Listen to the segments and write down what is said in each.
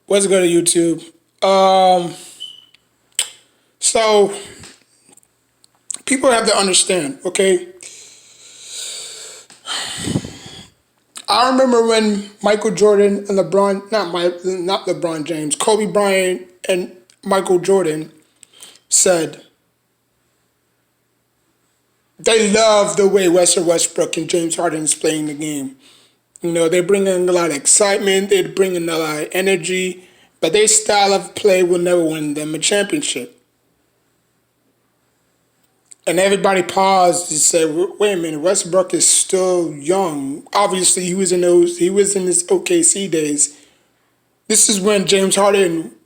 What's good at YouTube? Um, so people have to understand, okay? I remember when Michael Jordan and not LeBron James, Kobe Bryant and Michael Jordan said they love the way Russell Westbrook and James Harden is playing the game. You know, they bring in a lot of excitement, they bring in a lot of energy, but their style of play will never win them a championship. And everybody paused and said, "Wait a minute, Westbrook is still young. Obviously, he was in his OKC days. This is when James Harden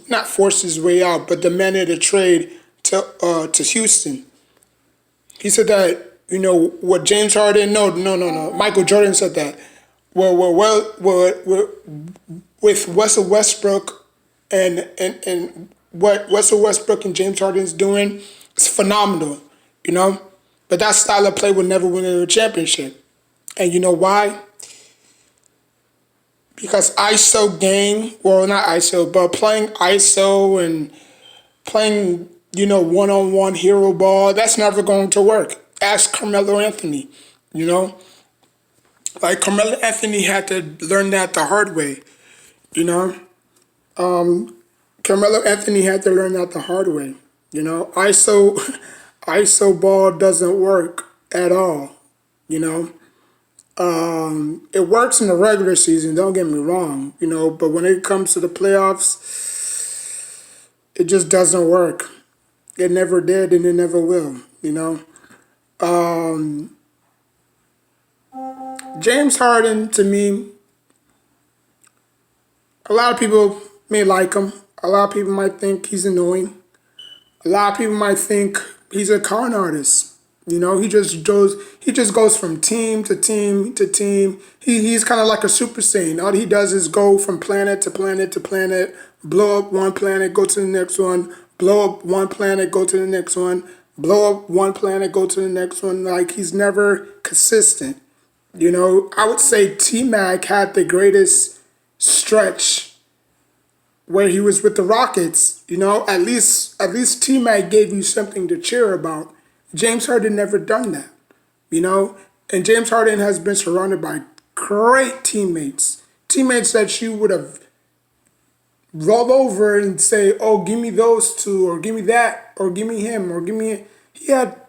not forced his way out, but demanded a trade to Houston. He said that what James Harden, no. Michael Jordan said that. Well, with Russell Westbrook and what Russell Westbrook and James Harden is doing, it's phenomenal, you know. But that style of play will never win a championship, and you know why? Because ISO game, well, not ISO, but playing ISO and playing one-on-one hero ball, that's never going to work. Ask Carmelo Anthony, you know. Like Carmelo Anthony had to learn that the hard way, you know. Carmelo Anthony had to learn that the hard way. You know, ISO ball doesn't work at all. You know, it works in the regular season. Don't get me wrong. You know, but when it comes to the playoffs, it just doesn't work. It never did, and it never will. You know, James Harden to me, a lot of people may like him. A lot of people might think he's annoying. A lot of people might think he's a con artist. You know, he just goes from team to team to team. He's kind of like a super saiyan. All he does is go from planet to planet to planet, blow up one planet, go to the next one, blow up one planet, go to the next one, blow up one planet, go to the next one. Like he's never consistent. You know, I would say T Mac had the greatest stretch where he was with the Rockets. You know, at least T Mac gave you something to cheer about. James Harden never done that. You know, and James Harden has been surrounded by great teammates, teammates that you would have rolled over and say, "Oh, give me those two, or give me that, or give me him, or give me." He had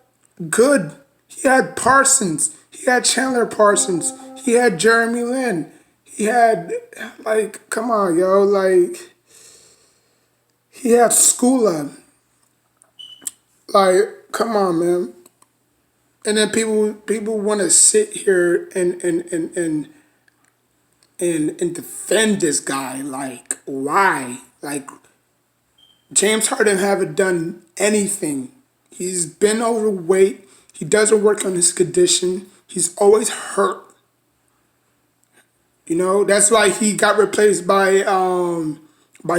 good. He had Parsons. He had Chandler Parsons. He had Jeremy Lin. He had like, come on, yo, like he had Skula. Like, come on, man. And then people want to sit here and defend this guy. Like, why? Like, James Harden haven't done anything. He's been overweight. He doesn't work on his condition. He's always hurt. You know, that's why he got replaced by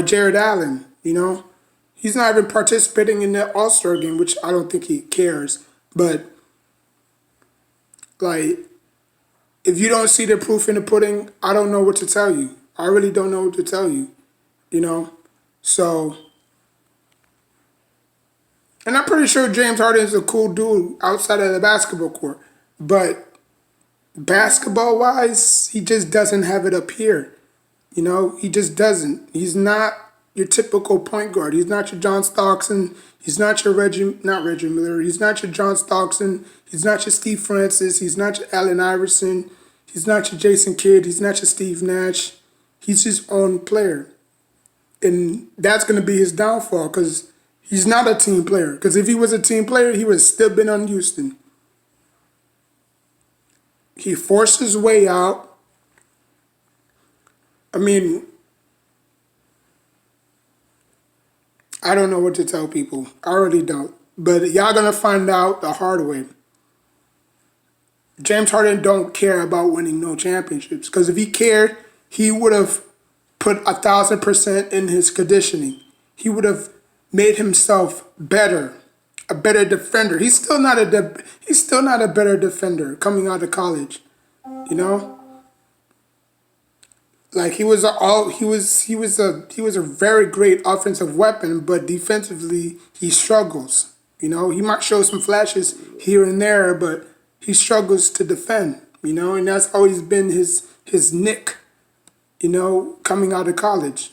Jared Allen. You know, he's not even participating in the All Star game, which I don't think he cares. But like, if you don't see the proof in the pudding, I don't know what to tell you. I really don't know what to tell you. You know, so and I'm pretty sure James Harden is a cool dude outside of the basketball court, but basketball wise, he just doesn't have it up here. You know, he just doesn't. He's not your typical point guard. He's not your John Stockton. He's not your not Reggie Miller. He's not your John Stockton. He's not your Steve Francis. He's not your Allen Iverson. He's not your Jason Kidd. He's not your Steve Nash. He's his own player. And that's going to be his downfall because he's not a team player. Because if he was a team player, he would have still been on Houston. He forced his way out. I mean, I don't know what to tell people. I really don't. But y'all gonna find out the hard way. James Harden don't care about winning no championships. Because if he cared, he would have put 1,000% in his conditioning. He would have made himself better, a better defender. He's still not a better defender coming out of college. You know, Like he was a very great offensive weapon, but defensively he struggles. He might show some flashes here and there, but he struggles to defend. And that's always been his nick. Coming out of college.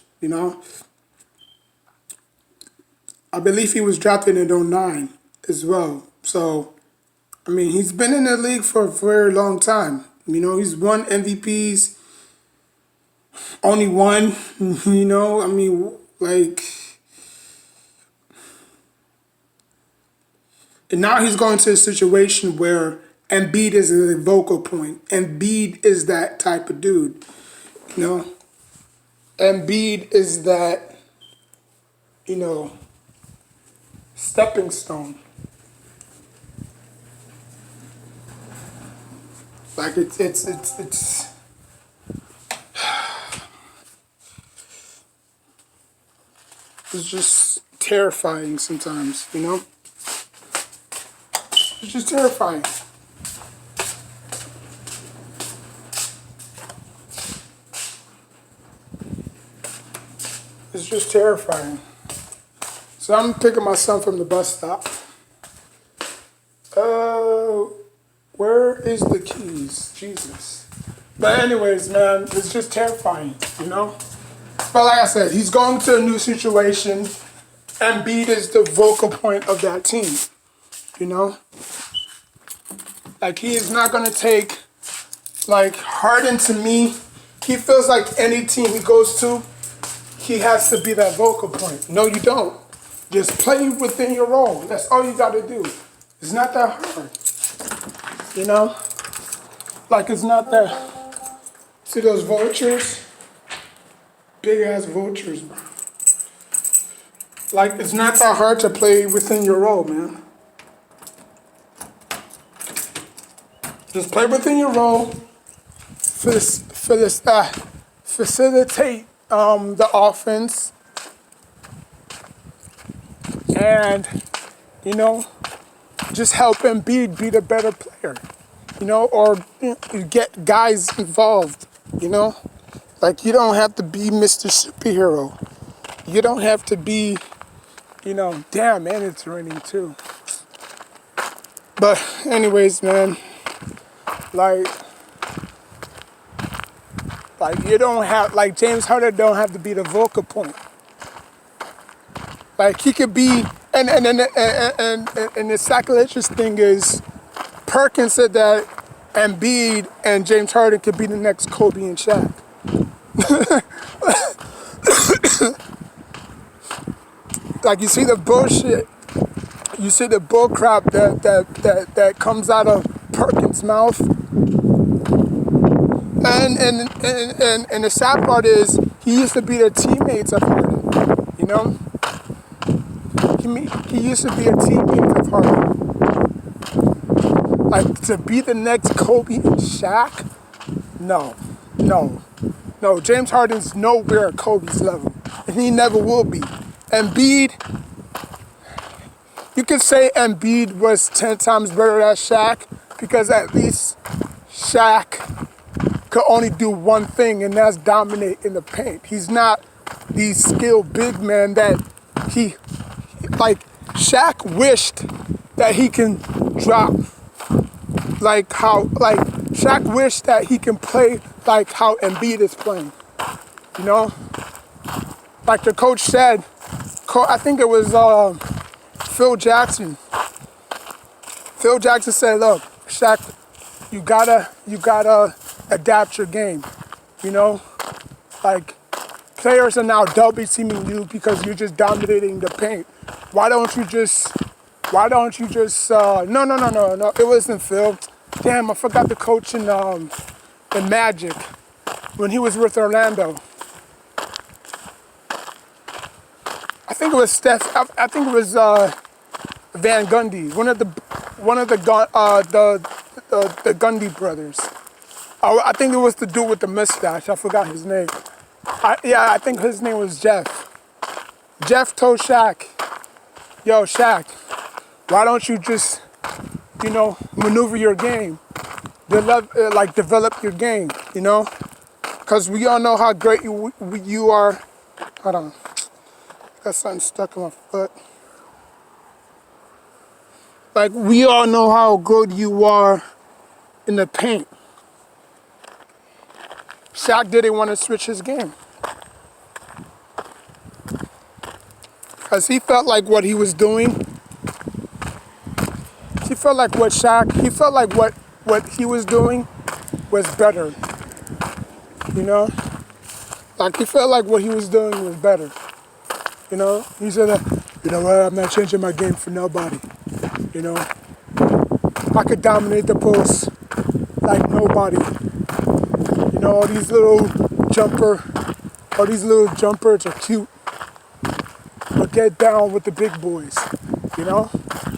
I believe he was drafted in '09 as well. So I mean, he's been in the league for a very long time. He's won MVPs, only one. I mean, like, and now he's going to a situation where Embiid is a vocal point. Embiid is that type of dude. You know, Embiid is that, stepping stone. Like it's just terrifying sometimes. It's just terrifying. It's just terrifying. So I'm picking my son from the bus stop. Where is the keys? Jesus. But anyways, man, it's just terrifying, But like I said, he's going to a new situation. Embiid is the vocal point of that team, Like, he is not going to take, like, Harden to me. He feels like any team he goes to, he has to be that vocal point. No, you don't. Just play within your role. That's all you got to do. It's not that hard. Like, it's not that. See those vultures? Big ass vultures, bro. Like, it's not that hard to play within your role, man. Just play within your role. Facilitate the offense. And, just help Embiid be the better player, or get guys involved, Like, you don't have to be Mr. Superhero. You don't have to be, damn, man, it's raining too. But anyways, man, like you don't have, like, James Harden don't have to be the vocal point. Like, he could be, and the sacrilegious thing is, Perkins said that Embiid and James Harden could be the next Kobe and Shaq. Like, you see the bullshit, you see the bullcrap that comes out of Perkins' mouth, and the sad part is he used to be the teammates of Harden, He used to be a teammate of Harden. Like, to be the next Kobe and Shaq? No. James Harden's nowhere at Kobe's level, and he never will be. Embiid, you could say Embiid was 10 times better than Shaq, because at least Shaq could only do one thing, and that's dominate in the paint. He's not the skilled big man that like, Shaq wished that he can drop, Shaq wished that he can play like how Embiid is playing, Like the coach said, I think it was Phil Jackson. Phil Jackson said, look, Shaq, you gotta adapt your game, Like, players are now double teaming you because you're just dominating the paint. Why don't you just, no, it wasn't Phil. Damn, I forgot the coach in Magic when he was with Orlando. I think it was Steph, I think it was Van Gundy, one of the Gundy brothers. I think it was the dude with the mustache, I forgot his name. I think his name was Jeff. Jeff told Shaq, yo, Shaq, why don't you just, maneuver your game, develop your game, Because Because we all know how great you are. Hold on. Got something stuck in my foot. Like, we all know how good you are in the paint. Shaq didn't want to switch his game. Because he felt like what he was doing, he felt like what he was doing was better. You know? Like, he felt like what he was doing was better. You know? He said, you know what, I'm not changing my game for nobody. You know? I could dominate the post like nobody. You know, all these little jumpers are cute. But get down with the big boys, you know?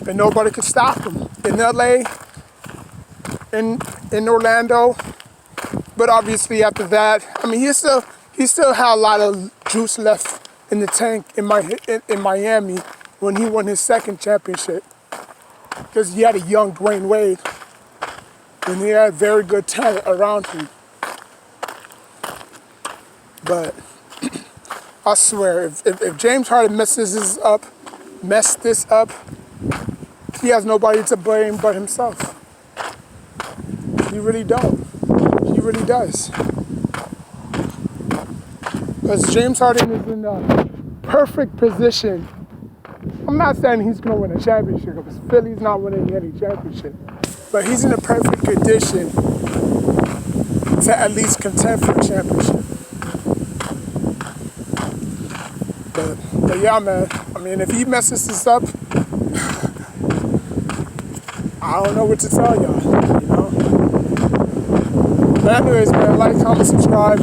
And nobody could stop him. In LA, in Orlando, but obviously after that, I mean, he still had a lot of juice left in the tank in Miami when he won his second championship. Because he had a young Dwayne Wade, and he had very good talent around him. But I swear, if James Harden messes this up, he has nobody to blame but himself. He really don't. He really does. Because James Harden is in a perfect position. I'm not saying he's going to win a championship, because Philly's not winning any championship. But he's in a perfect condition to at least contend for a championship. But yeah, man. I mean, if he messes this up, I don't know what to tell y'all, you know? But anyways, man, like, comment, subscribe.